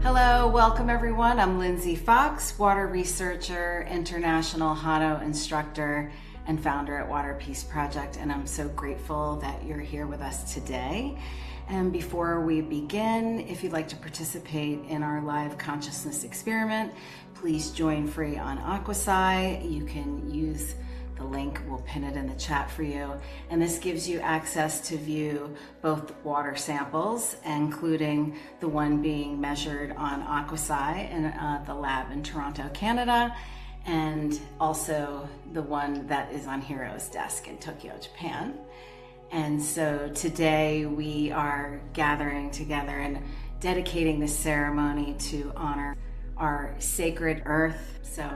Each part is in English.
Hello, welcome everyone. I'm Lindsay Fox, water researcher, international Hano instructor, and founder at Water Peace Project, and I'm so grateful that you're here with us today. And before we begin, if you'd like to participate in our live consciousness experiment, please join free on Aquasci. You can use the link, we'll pin it in the chat for you. And this gives you access to view both water samples, including the one being measured on Aquasci in the lab in Toronto, Canada, and also the one that is on Hiro's desk in Tokyo, Japan. And so today we are gathering together and dedicating this ceremony to honor our sacred earth. So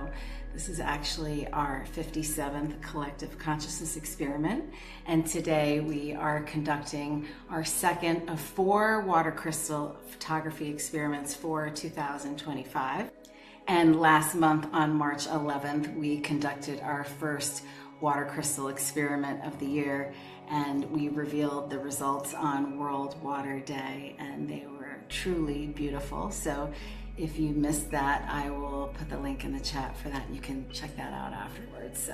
this is actually our 57th collective consciousness experiment. And today we are conducting our second of 4 water crystal photography experiments for 2025. And last month on March 11th, we conducted our first water crystal experiment of the year, and we revealed the results on World Water Day, and they were truly beautiful. So if you missed that, I will put the link in the chat for that. You can check that out afterwards.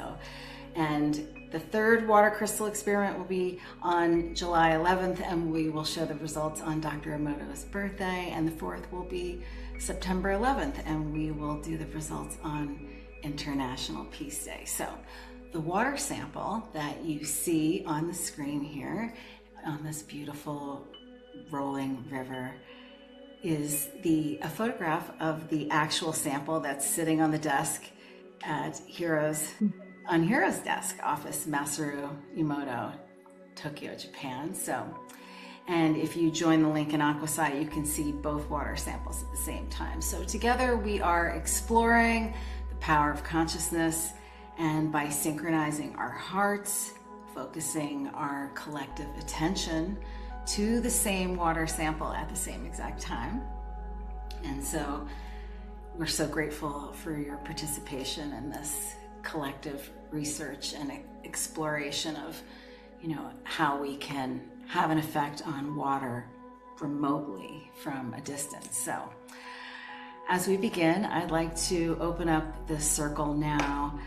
And the third water crystal experiment will be on July 11th, and we will show the results on Dr. Emoto's birthday. And the fourth will be September 11th, and we will do the results on International Peace Day. So the water sample that you see on the screen here on this beautiful rolling river is a photograph of the actual sample that's sitting on the desk at Hiro's desk, office, Masaru Emoto, Tokyo, Japan. And if you join the link in Aquasci, you can see both water samples at the same time. So together we are exploring the power of consciousness, and by synchronizing our hearts, focusing our collective attention to the same water sample at the same exact time. And so we're so grateful for your participation in this collective research and exploration of, how we can have an effect on water remotely from a distance. So as we begin, I'd like to open up the circle now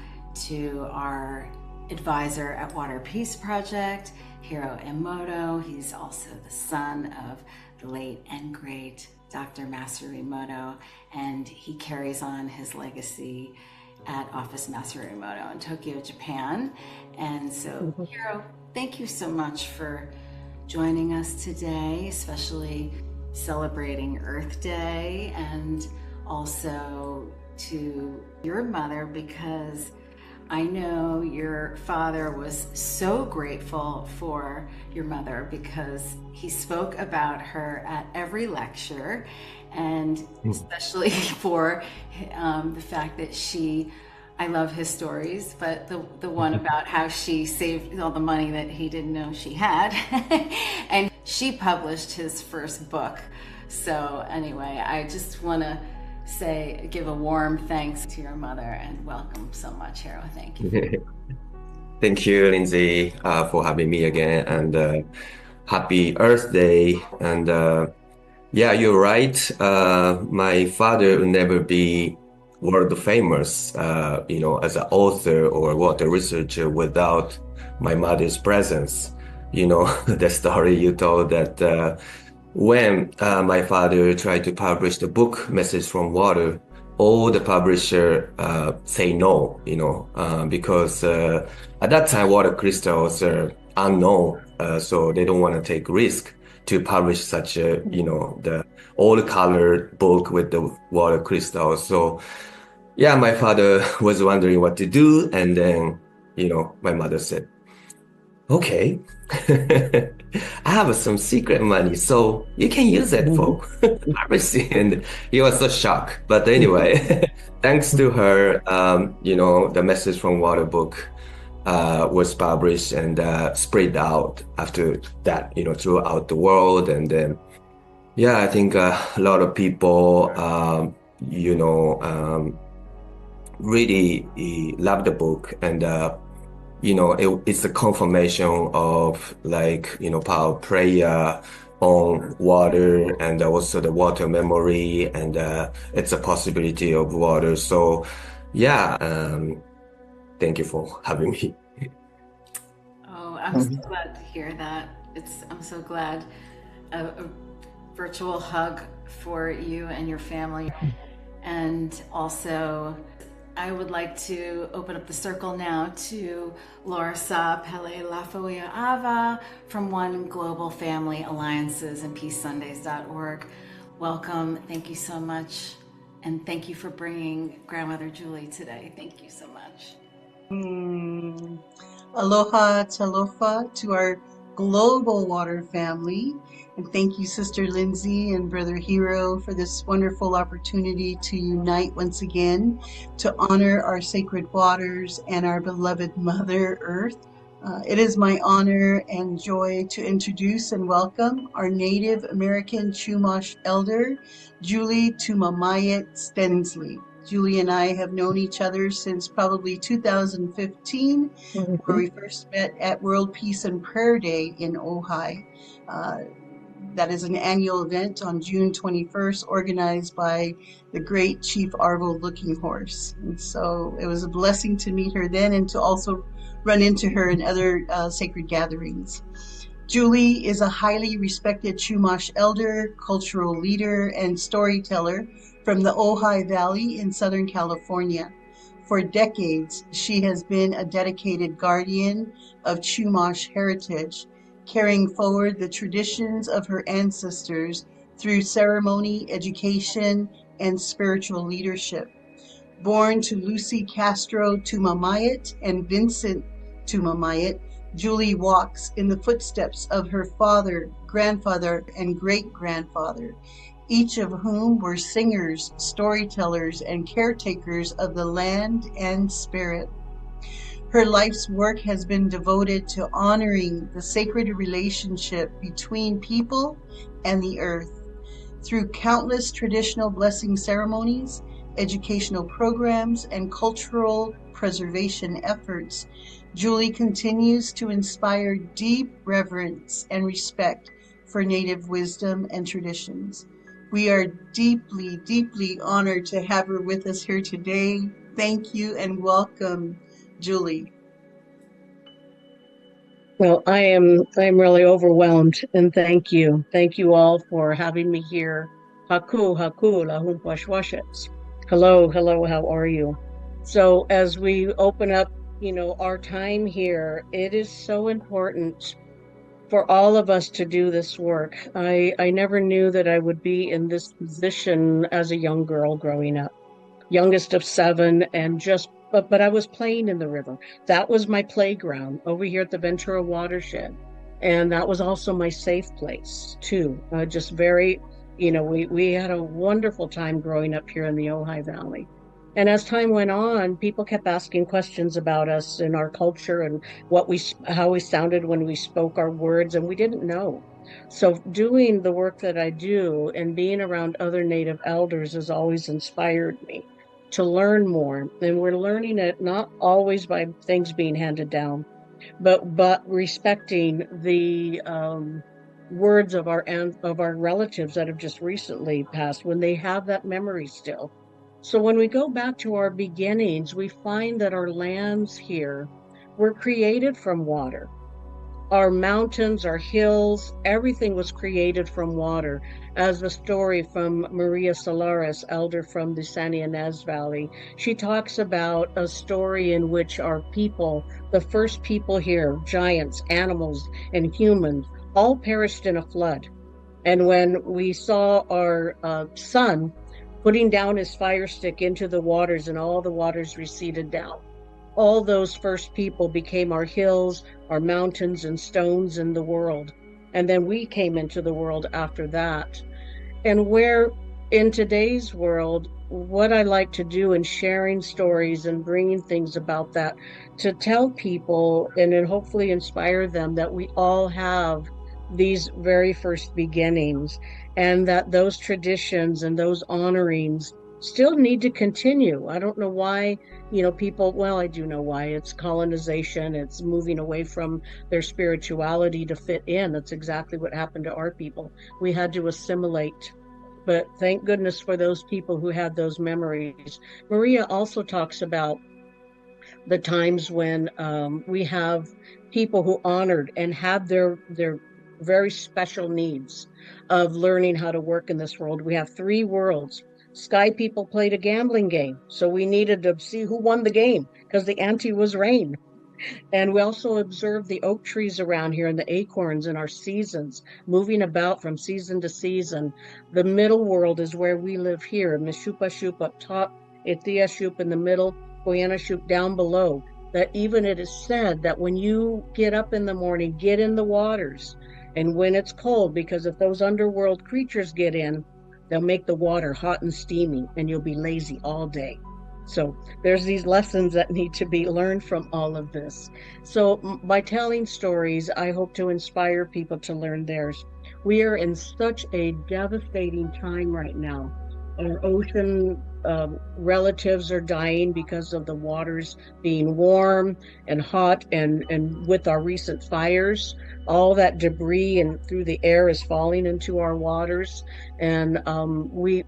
to our advisor at Water Peace Project, Hiro Emoto. He's also the son of the late and great Dr. Masaru Emoto, and he carries on his legacy at Office Masaru Emoto in Tokyo, Japan. And so, Hiro, thank you so much for joining us today, especially celebrating Earth Day, and also to your mother, because I know your father was so grateful for your mother because he spoke about her at every lecture, and especially for the fact that I love his stories, but the one about how she saved all the money that he didn't know she had, and she published his first book. So anyway, I just want to give a warm thanks to your mother and welcome so much, Hiro. Thank you. Thank you, Lindsay, for having me again, and happy Earth Day. And yeah, you're right. My father will never be world famous, as an author or water researcher without my mother's presence. The story you told that when my father tried to publish the book Message from Water, all the publisher say no, because at that time water crystals are unknown, so they don't want to take risk to publish such a, the all colored book with the water crystals. So yeah, my father was wondering what to do, and then my mother said, okay, I have some secret money, so you can use it for pharmacy. And he was so shocked. But anyway, thanks to her, the Message from Water book was published and spread out after that, throughout the world. And then, yeah, I think a lot of people, really love the book, and it's a confirmation of power of prayer, on water and also the water memory and it's a possibility of water. So yeah, thank you for having me. Oh, I'm so glad to hear that. I'm so glad. A virtual hug for you and your family. And also, I would like to open up the circle now to Laurasa, Pele, Lafoia, Ava from One Global Family Alliances and PeaceSundays.org. Welcome. Thank you so much. And thank you for bringing Grandmother Julie today. Thank you so much. Aloha talofa to our global water family. And thank you, Sister Lindsay and Brother Hiro, for this wonderful opportunity to unite once again to honor our sacred waters and our beloved Mother Earth. It is my honor and joy to introduce and welcome our Native American Chumash elder, Julie Tumamait Stenslie. Julie and I have known each other since probably 2015, where we first met at World Peace and Prayer Day in Ojai. That is an annual event on June 21st, organized by the great Chief Arvo Looking Horse. And so it was a blessing to meet her then and to also run into her in other sacred gatherings. Julie is a highly respected Chumash elder, cultural leader, and storyteller from the Ojai Valley in Southern California. For decades, she has been a dedicated guardian of Chumash heritage, carrying forward the traditions of her ancestors through ceremony, education, and spiritual leadership. Born to Lucy Castro Tumamait and Vincent Tumamait, Julie walks in the footsteps of her father, grandfather, and great-grandfather, each of whom were singers, storytellers, and caretakers of the land and spirit. Her life's work has been devoted to honoring the sacred relationship between people and the earth. Through countless traditional blessing ceremonies, educational programs, and cultural preservation efforts, Julie continues to inspire deep reverence and respect for Native wisdom and traditions. We are deeply, deeply honored to have her with us here today. Thank you and welcome, Julie. Well, I'm really overwhelmed, and thank you. Thank you all for having me here. Haku, haku, lahumpashwashets. Hello, how are you? So as we open up, our time here, it is so important for all of us to do this work. I never knew that I would be in this position as a young girl growing up, youngest of seven, and but I was playing in the river. That was my playground over here at the Ventura watershed. And that was also my safe place too. Just very, we had a wonderful time growing up here in the Ojai Valley. And as time went on, people kept asking questions about us and our culture and how we sounded when we spoke our words, and we didn't know. So doing the work that I do and being around other Native elders has always inspired me to learn more. And we're learning it not always by things being handed down, but respecting the words of our relatives that have just recently passed when they have that memory still. So when we go back to our beginnings, we find that our lands here were created from water. Our mountains, our hills, everything was created from water, as the story from Maria Solares, elder from the San Ynez Valley. She talks about a story in which our people, the first people here, giants, animals, and humans, all perished in a flood. And when we saw our sun putting down his fire stick into the waters and all the waters receded down, all those first people became our hills, our mountains and stones in the world. And then we came into the world after that. And where in today's world, what I like to do in sharing stories and bringing things about that, to tell people and then hopefully inspire them that we all have these very first beginnings, and that those traditions and those honorings still need to continue. I don't know why, people, well, I do know why. It's colonization, it's moving away from their spirituality to fit in. That's exactly what happened to our people. We had to assimilate. But thank goodness for those people who had those memories. Maria also talks about the times when we have people who honored and had their very special needs of learning how to work in this world. We have three worlds. Sky people played a gambling game, so we needed to see who won the game because the ante was rain. And we also observe the oak trees around here and the acorns in our seasons, moving about from season to season. The middle world is where we live here. Mishupa Shup up top, Ithia Shup in the middle, Koyana Shup down below. That even it is said that when you get up in the morning, get in the waters. And when it's cold, because if those underworld creatures get in, they'll make the water hot and steamy, and you'll be lazy all day. So there's these lessons that need to be learned from all of this. So by telling stories, I hope to inspire people to learn theirs. We are in such a devastating time right now. Our ocean relatives are dying because of the waters being warm and hot, and with our recent fires, all that debris and through the air is falling into our waters. And we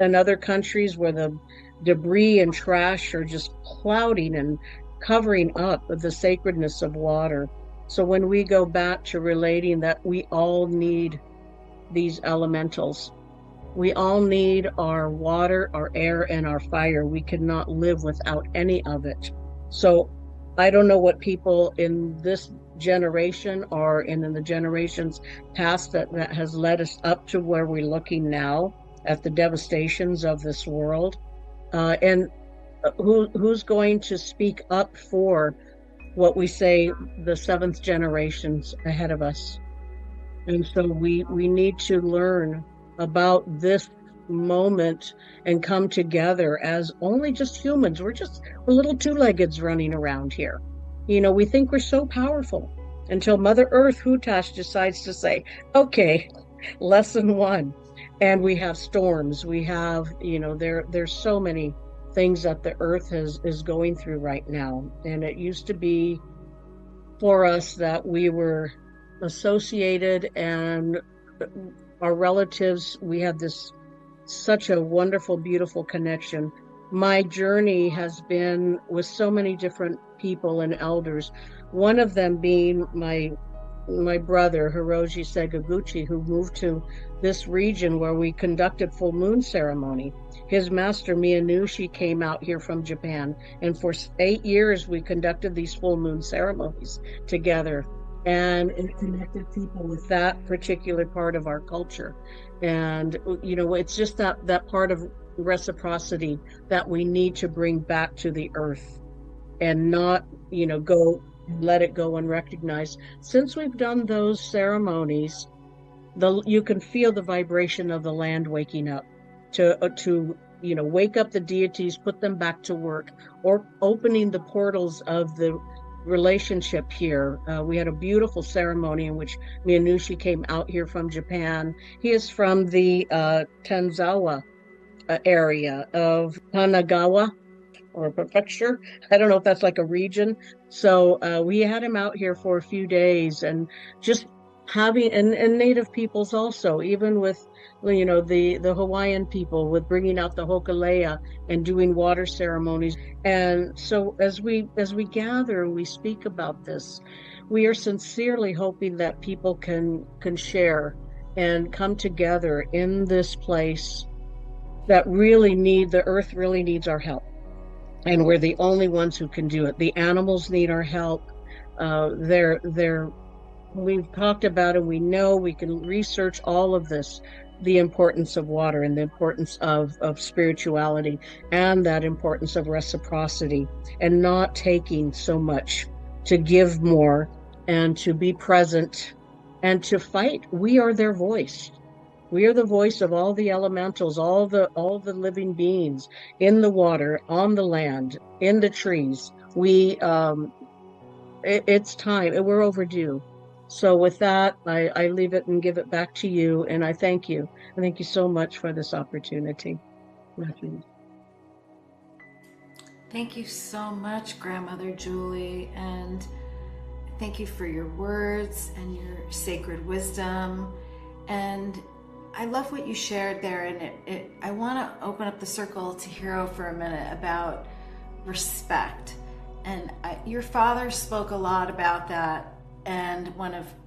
in other countries where the debris and trash are just clouding and covering up the sacredness of water. So when we go back to relating that we all need these elementals, we all need our water, our air, and our fire. We cannot live without any of it. So I don't know what people in this generation or in the generations past that has led us up to where we're looking now at the devastations of this world. And who's going to speak up for what we say the seventh generations ahead of us? And so we need to learn about this moment and come together as only just humans. We're little two-leggeds running around here. We think we're so powerful until Mother Earth Hutash decides to say, okay, lesson one. And we have storms. We have, there's so many things that the earth is going through right now. And it used to be for us that we were associated, and our relatives, we had such a wonderful, beautiful connection. My journey has been with so many different people and elders, one of them being my brother, Hiroji Segaguchi, who moved to this region where we conducted full moon ceremony. His master, Miyanushi, came out here from Japan, and for 8 years we conducted these full moon ceremonies together. And it connected people with that particular part of our culture. And, it's just that part of reciprocity that we need to bring back to the earth and not, let it go unrecognized. Since we've done those ceremonies, you can feel the vibration of the land waking up to wake up the deities, put them back to work, or opening the portals of the relationship here. We had a beautiful ceremony in which Miyanushi came out here from Japan. He is from the Tanzawa area of Kanagawa, or a prefecture. I don't know if that's like a region. So we had him out here for a few days, and just having, and native peoples also, even with, the Hawaiian people, with bringing out the hokalea and doing water ceremonies. And so as we gather and we speak about this, we are sincerely hoping that people can share and come together in this place that the earth really needs our help. And we're the only ones who can do it. The animals need our help. We've talked about it. We know we can research all of this, the importance of water and the importance of spirituality, and that importance of reciprocity, and not taking so much, to give more and to be present and to fight. We are their voice. We are the voice of all the elementals, all the living beings in the water, on the land, in the trees. It's time. We're overdue. So with that, I leave it and give it back to you. And I thank you. I thank you so much for this opportunity. Blessings. Thank you so much, Grandmother Julie, and thank you for your words and your sacred wisdom. And I love what you shared there, and I want to open up the circle to Hiro for a minute about respect. And your father spoke a lot about that, and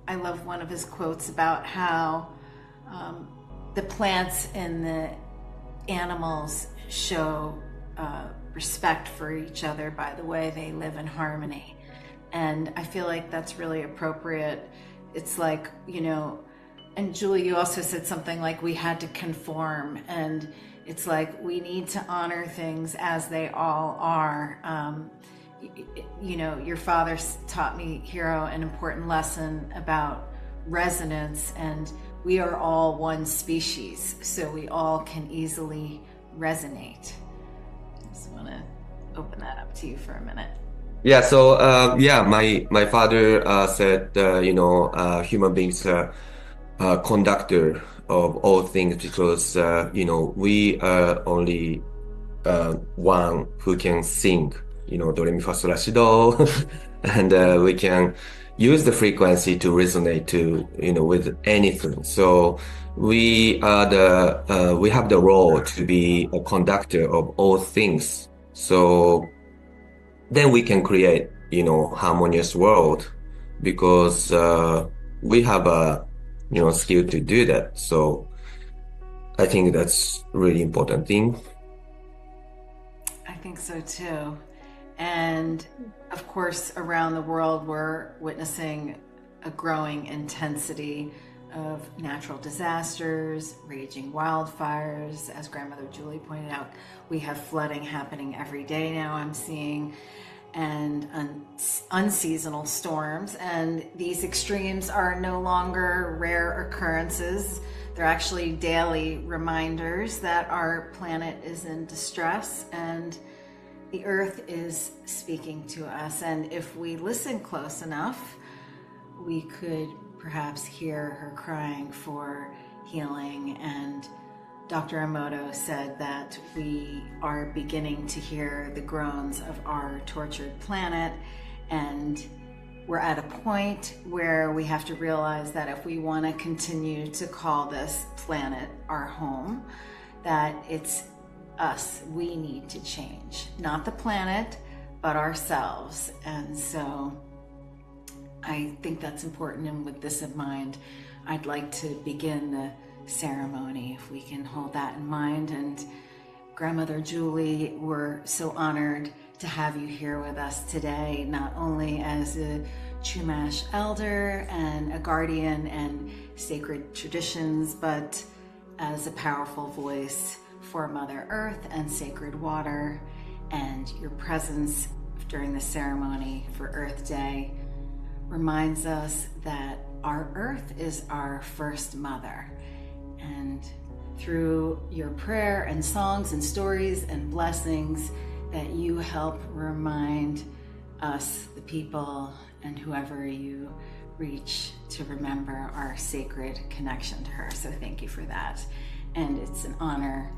I love one of his quotes about how the plants and the animals show respect for each other by the way they live in harmony. And I feel like that's really appropriate. It's like, and Julie, you also said something like we had to conform, and it's like we need to honor things as they all are. Your father taught me, Hiro, an important lesson about resonance, and we are all one species, so we all can easily resonate. I just want to open that up to you for a minute. Yeah, so my father said, human beings are conductor of all things because, we are only one who can sing, do, re, mi, fa, sol, la, si, do, and we can use the frequency to resonate with anything. So we have the role to be a conductor of all things. So then we can create, harmonious world because we have a, skill to do that. So I think that's really important thing. I think so too. And of course, around the world, we're witnessing a growing intensity of natural disasters, raging wildfires. As Grandmother Julie pointed out, we have flooding happening every day now, I'm seeing, and unseasonal storms. And these extremes are no longer rare occurrences. They're actually daily reminders that our planet is in distress and the earth is speaking to us. And if we listen close enough, we could perhaps hear her crying for healing. And Dr. Emoto said that we are beginning to hear the groans of our tortured planet, and we're at a point where we have to realize that if we want to continue to call this planet our home, that it's us. We need to change, not the planet, but ourselves. And so I think that's important. And with this in mind, I'd like to begin the ceremony, if we can hold that in mind. And Grandmother Julie, we're so honored to have you here with us today, not only as a Chumash elder and a guardian and sacred traditions, but as a powerful voice for Mother Earth and sacred water. And your presence during the ceremony for Earth Day reminds us that our Earth is our first mother. And through your prayer and songs and stories and blessings, that you help remind us, the people, and whoever you reach, to remember our sacred connection to her. So thank you for that. And it's an honor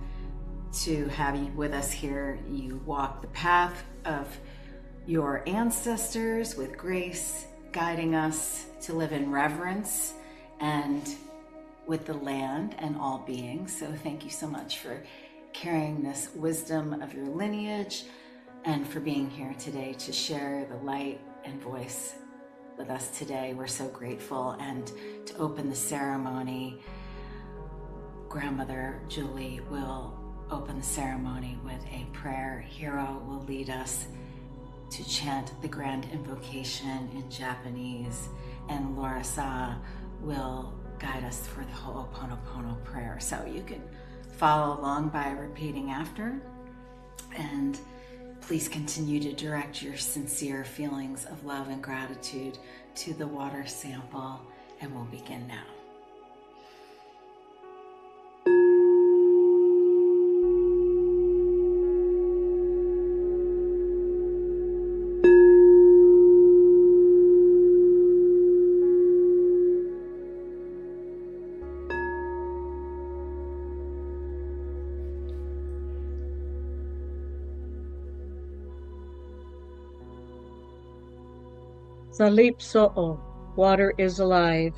to have you with us here. You walk the path of your ancestors with grace, guiding us to live in reverence and with the land and all beings. So thank you so much for carrying this wisdom of your lineage and for being here today to share the light and voice with us today. We're so grateful. And to open the ceremony, Grandmother Julie will open the ceremony with a prayer. Hiro will lead us to chant the grand invocation in Japanese, and Laurasa will guide us for the Ho'oponopono prayer. So you can follow along by repeating after, and please continue to direct your sincere feelings of love and gratitude to the water sample, and we'll begin now. Salip so'o, water is alive.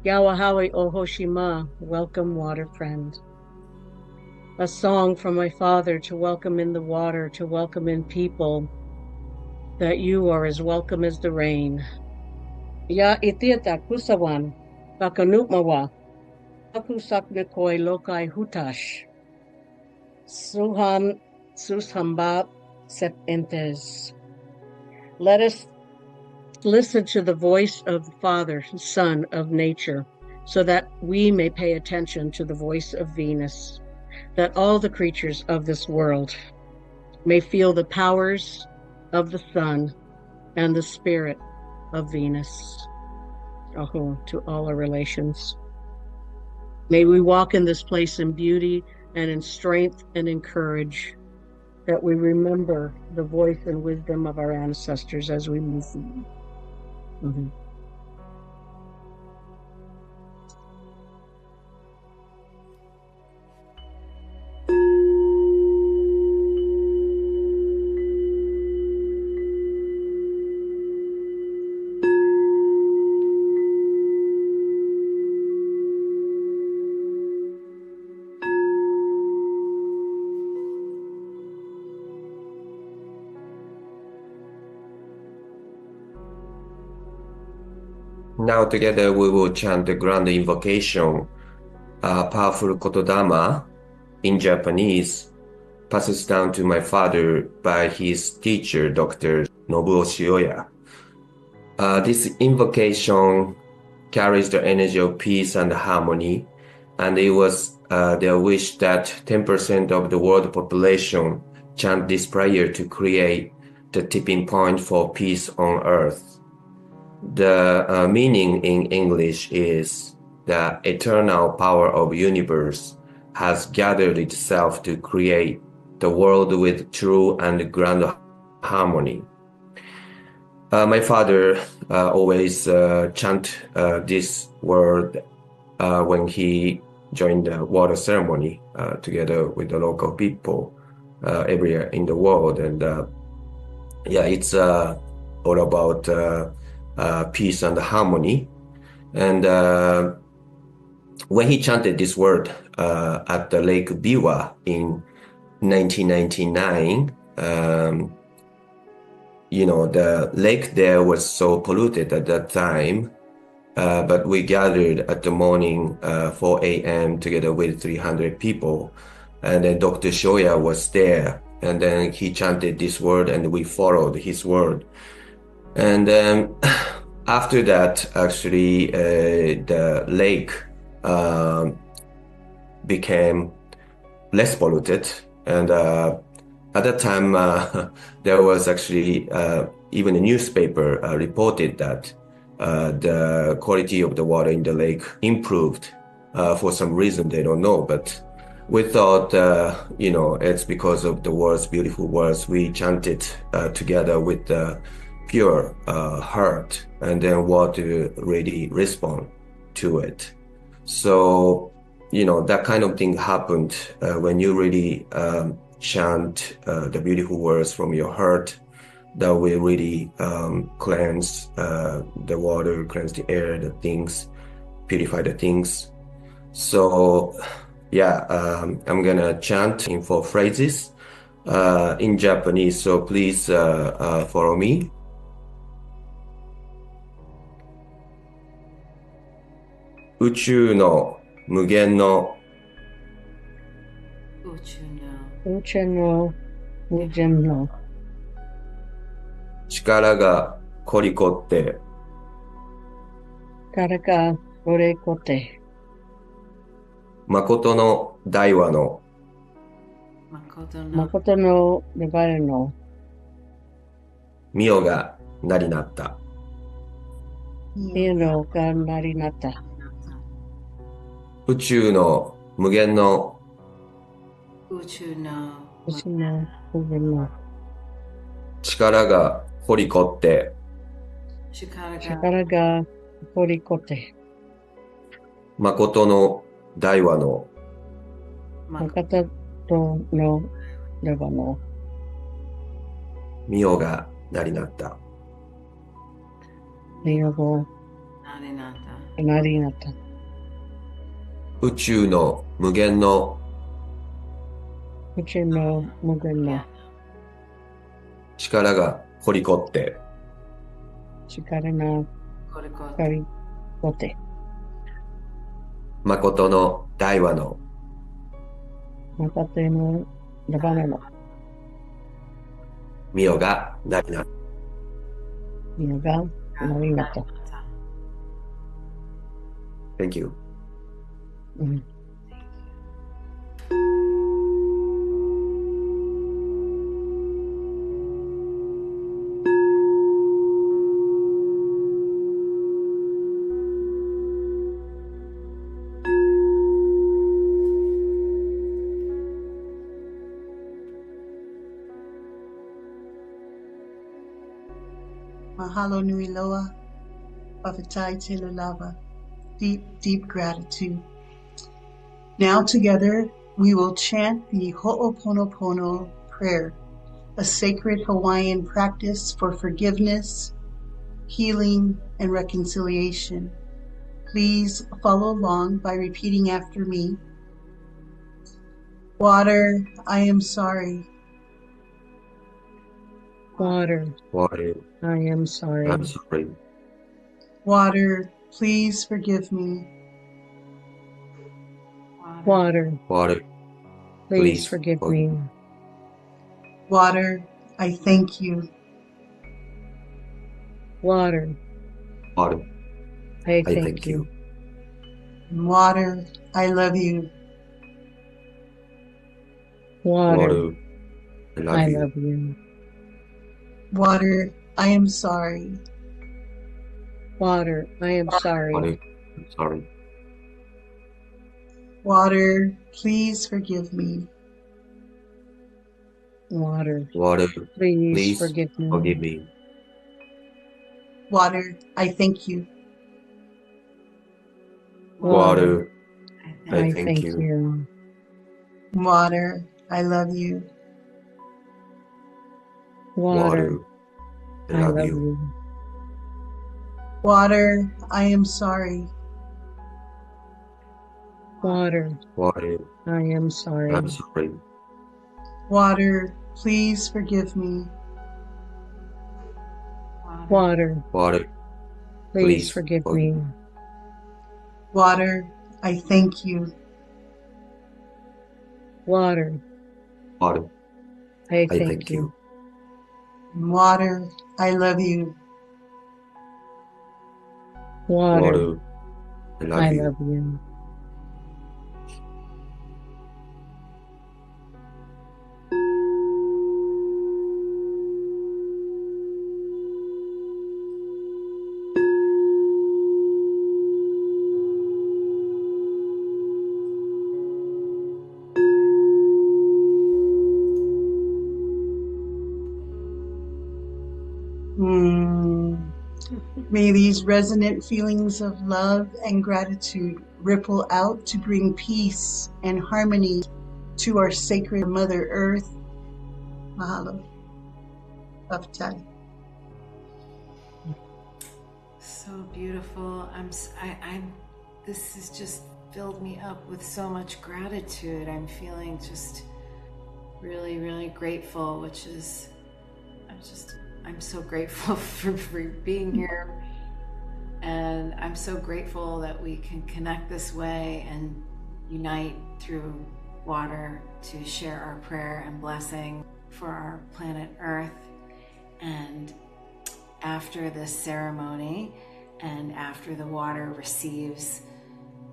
Yawahawi o Hoshima, welcome water friend. A song from my father to welcome in the water, to welcome in people, that you are as welcome as the rain. Ya itiata kusawan, bakanupmawa, akusaknikoi lokai hutash. Suham sushamba sepentes. Let us listen to the voice of the Father, Son of nature, so that we may pay attention to the voice of Venus, that all the creatures of this world may feel the powers of the sun and the spirit of Venus. Oh, to all our relations. May we walk in this place in beauty and in strength and in courage, that we remember the voice and wisdom of our ancestors as we move forward. Mm-hmm. Now together we will chant the grand invocation, powerful Kotodama in Japanese, passes down to my father by his teacher, Dr. Nobuo Shioya. This invocation carries the energy of peace and harmony, and it was their wish that 10% of the world population chant this prayer to create the tipping point for peace on earth. The meaning in English is the eternal power of universe has gathered itself to create the world with true and grand harmony. My father always chant this word when he joined the water ceremony together with the local people everywhere in the world. And it's all about peace and harmony. And when he chanted this word at the Lake Biwa in 1999, the lake there was so polluted at that time, but we gathered at the morning 4 a.m. together with 300 people. And then Dr. Shoya was there, and then he chanted this word and we followed his word. And then after that, actually, the lake became less polluted. And at that time, there was actually even a newspaper reported that the quality of the water in the lake improved for some reason they don't know. But we thought, it's because of the words, beautiful words we chanted together with the pure heart, and then water really respond to it. So, that kind of thing happened when you really chant the beautiful words from your heart, that will really cleanse the water, cleanse the air, the things, purify the things. So I'm gonna chant in 4 phrases in Japanese, so please follow me. 宇宙の無限の Ucheno Mujeno 力が凝り凝って Karaka Orekote 誠の大和の Makoto no Nebare no 御代がなりなった。 Hiro ga Narinata 宇宙の無限の Ucheno Mujeno 力が凝り凝って Shikaraga Horikote 誠の大和の Makata no Nebano 御代がなりなった。Niavo Narinata. Narinata. 宇宙の無限の Uchi no Mugen no 力が凝り凝って、 Chikara na コルコ Karikote. 誠の大和の Matate no Labana no 御代がなりなる。 Niaga Narinata. Thank you. Mm. Mahalo nui loa, whawhetai te lava. Deep, deep gratitude. Now together we will chant the Ho'oponopono prayer, a sacred Hawaiian practice for forgiveness, healing, and reconciliation. Please follow along by repeating after me. Water, I am sorry. Water, Water, I am sorry. I'm sorry. Water, please forgive me. Water, Water, please forgive me. Water, I thank you. Water, Water, I I thank you. Water, I love you. Water, Water, I love I you. love you. Water, I am sorry. Water, I am sorry. Water, I'm sorry. Water, please forgive me. Water, Water, please please forgive me. forgive me. Water, I thank you. Water, I I I thank thank thank you. you. Water, I love you. Water, I I love love you. you. Water, I am sorry. Water, Water, I am sorry. I'm sorry. Water, please forgive me. Water, Water, please please forgive forgive me. Water, I thank you. Water, Water, I I thank thank you. you. Water, I love you. Water, Water, I love I you. love you. May these resonant feelings of love and gratitude ripple out to bring peace and harmony to our sacred Mother Earth. Mahalo. Whawhetai. So beautiful. This has just filled me up with so much gratitude. I'm feeling just really, really grateful, which is, I'm so grateful for being here. And I'm so grateful that we can connect this way and unite through water to share our prayer and blessing for our planet Earth. And after this ceremony, and after the water receives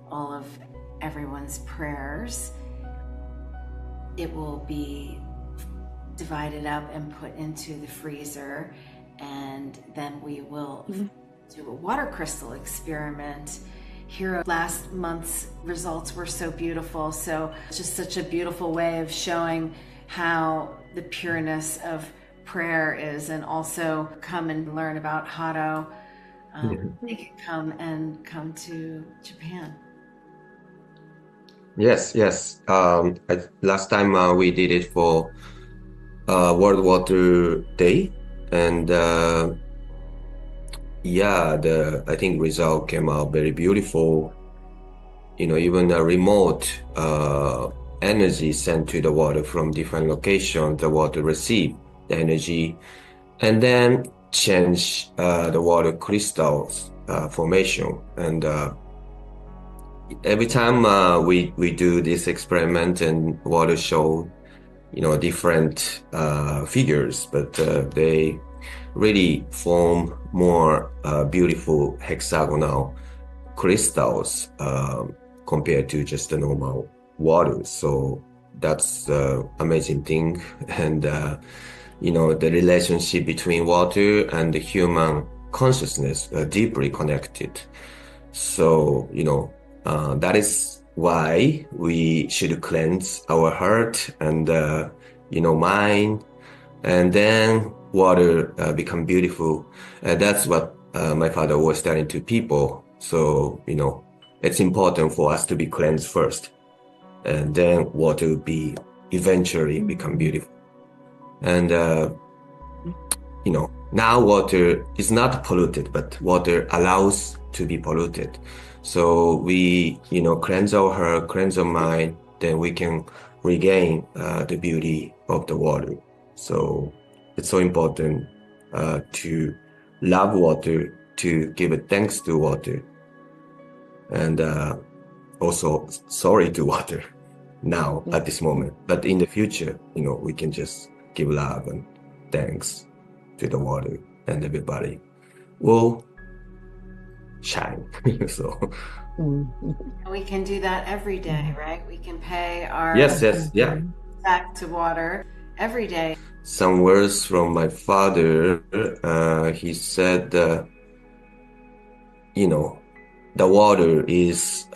all of everyone's prayers, it will be divided up and put into the freezer, and then we will do a water crystal experiment. Hiro, last month's results were so beautiful, so it's just such a beautiful way of showing how the pureness of prayer is, and also come and learn about Hiro. They can come to Japan. Yes, yes. Last time we did it for World Water Day, and yeah, I think result came out very beautiful. Even a remote energy sent to the water from different locations, the water receive the energy and then change the water crystals formation. And every time we do this experiment and water show, different figures, but they really form more beautiful hexagonal crystals compared to just the normal water. So that's the amazing thing. And, the relationship between water and the human consciousness are deeply connected. So, that is why we should cleanse our heart and, mind, and then water become beautiful. That's what my father was telling to people. So, it's important for us to be cleansed first, and then water will be eventually become beautiful. And, now water is not polluted, but water allows to be polluted. So we, cleanse our heart, cleanse our mind, then we can regain the beauty of the water. So it's so important to love water, to give it thanks to water, and also sorry to water now at this moment. But in the future, we can just give love and thanks to the water, and everybody will shine. So We can do that every day, right? We can pay our yes, yeah. back to water every day. Some words from my father. He said, the water is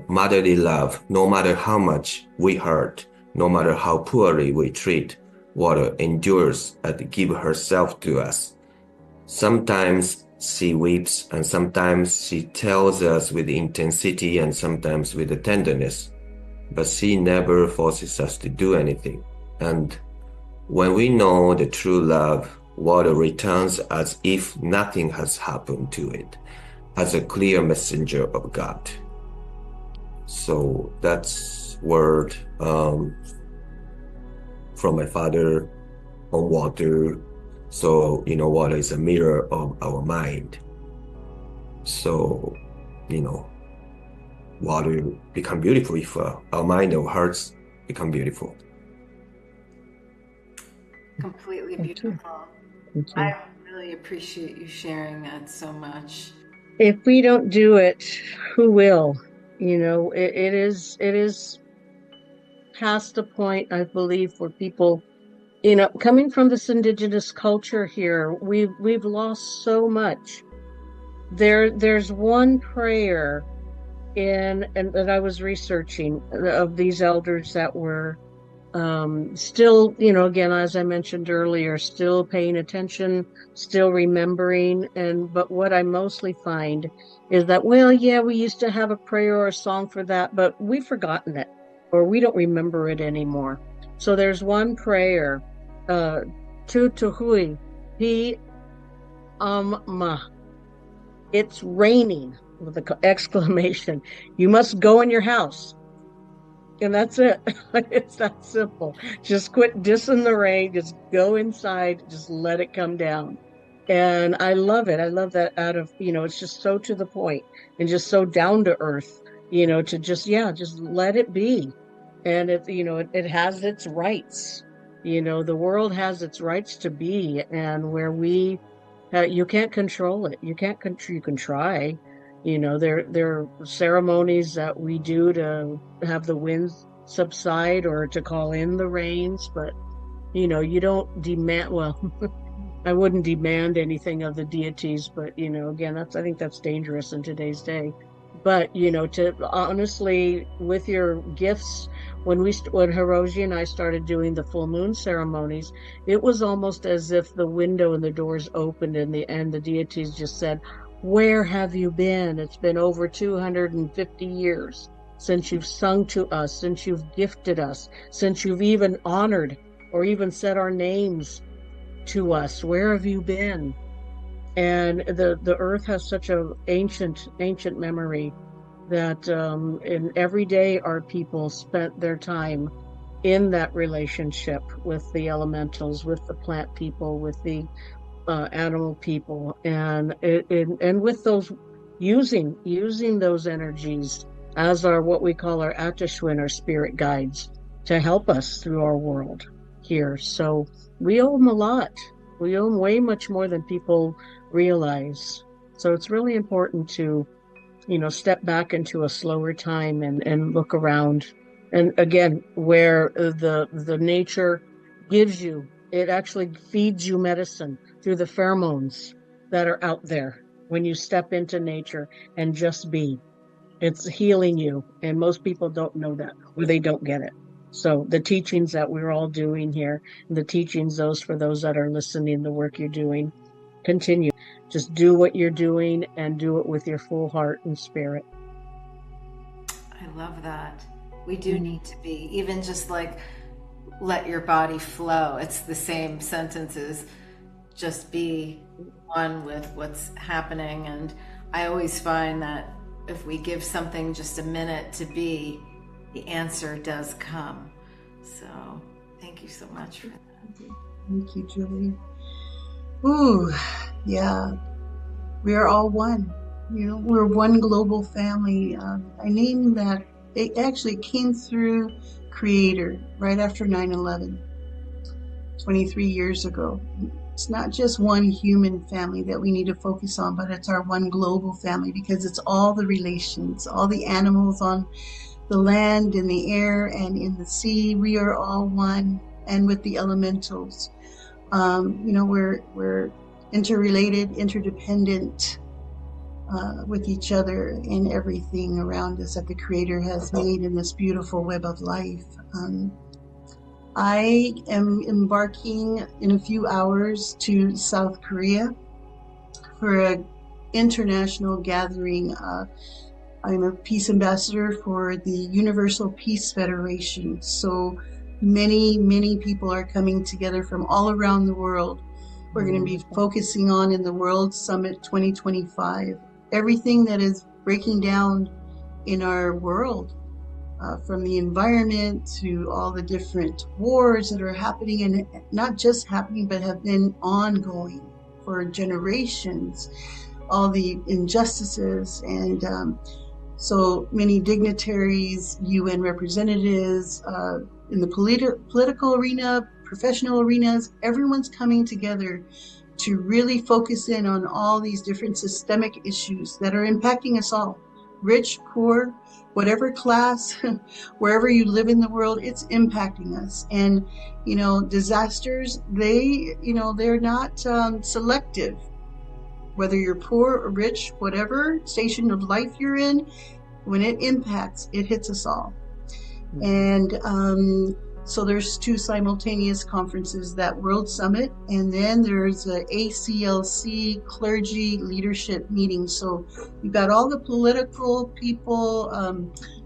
motherly love. No matter how much we hurt, no matter how poorly we treat, water endures and gives herself to us. Sometimes she weeps, and sometimes she tells us with intensity, and sometimes with tenderness. But she never forces us to do anything. And when we know the true love, water returns as if nothing has happened to it, as a clear messenger of God. So that's word from my father on water. So, water is a mirror of our mind. So, water become beautiful if our mind, our hearts become beautiful. Completely beautiful. I really appreciate you sharing that so much. If we don't do it, who will? It is past the point, I believe, for people, coming from this indigenous culture here, we've lost so much. There's one prayer and that I was researching of these elders that were still, again, as I mentioned earlier, still paying attention, still remembering. But what I mostly find is that, well, yeah, we used to have a prayer or a song for that, but we've forgotten it, or we don't remember it anymore. So there's one prayer, Tu Tuhui, Pi Ma. It's raining, with an exclamation. You must go in your house. And that's it. It's that simple. Just quit dissing the rain. Just go inside. Just let it come down. And I love it. I love that it's just so to the point and just so down to earth, to just let it be. And it has its rights. The world has its rights to be, and where you can't control it. You can try. There are ceremonies that we do to have the winds subside or to call in the rains, but you don't demand, well, I wouldn't demand anything of the deities, but again, I think that's dangerous in today's day. But to honestly, with your gifts, when Hiroji and I started doing the full moon ceremonies, it was almost as if the window and the doors opened and the deities just said, "Where have you been? It's been over 250 years since you've sung to us, since you've gifted us, since you've even honored or even said our names to us. Where have you been?" And the earth has such a ancient memory that in every day our people spent their time in that relationship with the elementals, with the plant people, with the animal people, and with those using those energies as our what we call our Atashwin, our spirit guides, to help us through our world here. So we owe them a lot. We owe them way much more than people realize. So it's really important to step back into a slower time and look around. And again, where the nature gives you, it actually feeds you medicine through the pheromones that are out there when you step into nature and just be. It's healing you. And most people don't know that, or they don't get it. So the teachings that we're all doing here, the teachings for those that are listening, the work you're doing, continue. Just do what you're doing and do it with your full heart and spirit. I love that. We do need to be, even just like, let your body flow. It's the same sentences, just be one with what's happening. And I always find that if we give something just a minute to be, the answer does come. So thank you so much for that. Thank you, Julie. Ooh, yeah. We are all one. We're one global family. I named that, it actually came through Creator right after 9/11, 23 years ago. It's not just one human family that we need to focus on, but it's our one global family, because it's all the relations, all the animals on the land, in the air, and in the sea. We are all one, and with the elementals. We're interrelated, interdependent with each other in everything around us that the Creator has made in this beautiful web of life. I am embarking in a few hours to South Korea for an international gathering. I'm a peace ambassador for the Universal Peace Federation. So many people are coming together from all around the world. We're going to be focusing on in the World Summit 2025, everything that is breaking down in our world, from the environment to all the different wars that are happening, and not just happening, but have been ongoing for generations, all the injustices, and so many dignitaries, UN representatives, in the political arena, professional arenas, everyone's coming together to really focus in on all these different systemic issues that are impacting us all. Rich, poor, whatever class, wherever you live in the world, it's impacting us. And, disasters, they're not selective. Whether you're poor or rich, whatever station of life you're in, when it impacts, it hits us all. And so there's two simultaneous conferences, that World Summit, and then there's a ACLC clergy leadership meeting. So you've got all the political people,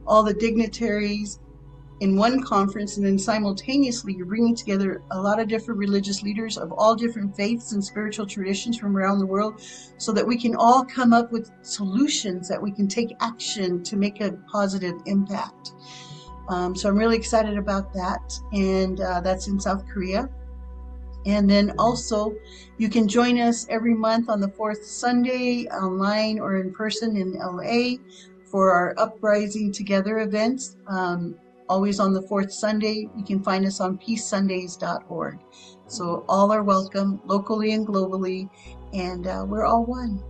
all the dignitaries in one conference, and then simultaneously you're bringing together a lot of different religious leaders of all different faiths and spiritual traditions from around the world, so that we can all come up with solutions that we can take action to make a positive impact. So I'm really excited about that, and that's in South Korea. And then also, you can join us every month on the fourth Sunday, online or in person in LA, for our Uprising Together events. Always on the fourth Sunday. You can find us on peacesundays.org. So all are welcome, locally and globally, and we're all one.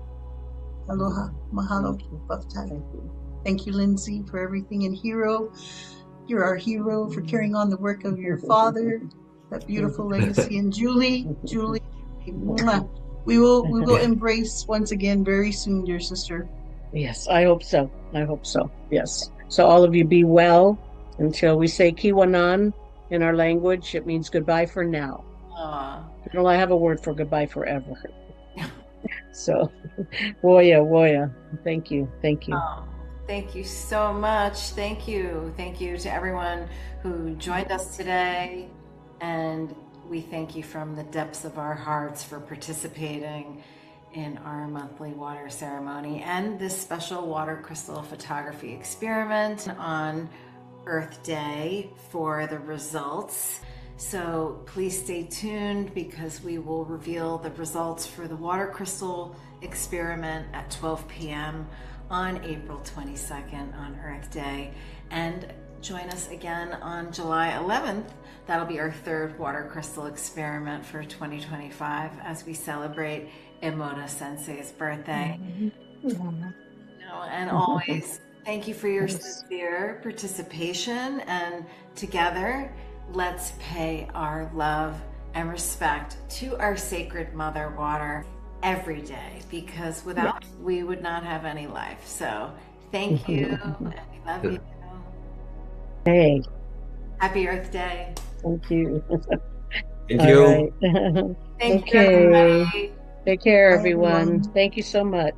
Aloha, mahalo, baftai. Thank you, Lindsay, for everything, and Hiro. You're our hero for carrying on the work of your father, that beautiful legacy. And Julie, mwah. We will embrace once again very soon, dear sister. Yes, I hope so. Yes. So all of you be well until we say kiwanan in our language. It means goodbye for now. Well, I have a word for goodbye forever. So, woya. Thank you. Thank you so much. Thank you to everyone who joined us today. And we thank you from the depths of our hearts for participating in our monthly water ceremony and this special water crystal photography experiment on Earth Day for the results. So please stay tuned because we will reveal the results for the water crystal experiment at 12 p.m. on April 22nd on Earth Day. And join us again on July 11th. That'll be our third water crystal experiment for 2025 as we celebrate Emoto Sensei's birthday. And always thank you for your sincere participation, and together let's pay our love and respect to our sacred mother water every day, because without we would not have any life. So thank you, and we love you. Hey, Happy Earth Day. thank you. Thank you. All right. Thank you, Okay. everybody. Take care, Bye, everyone. everyone. Thank you so much.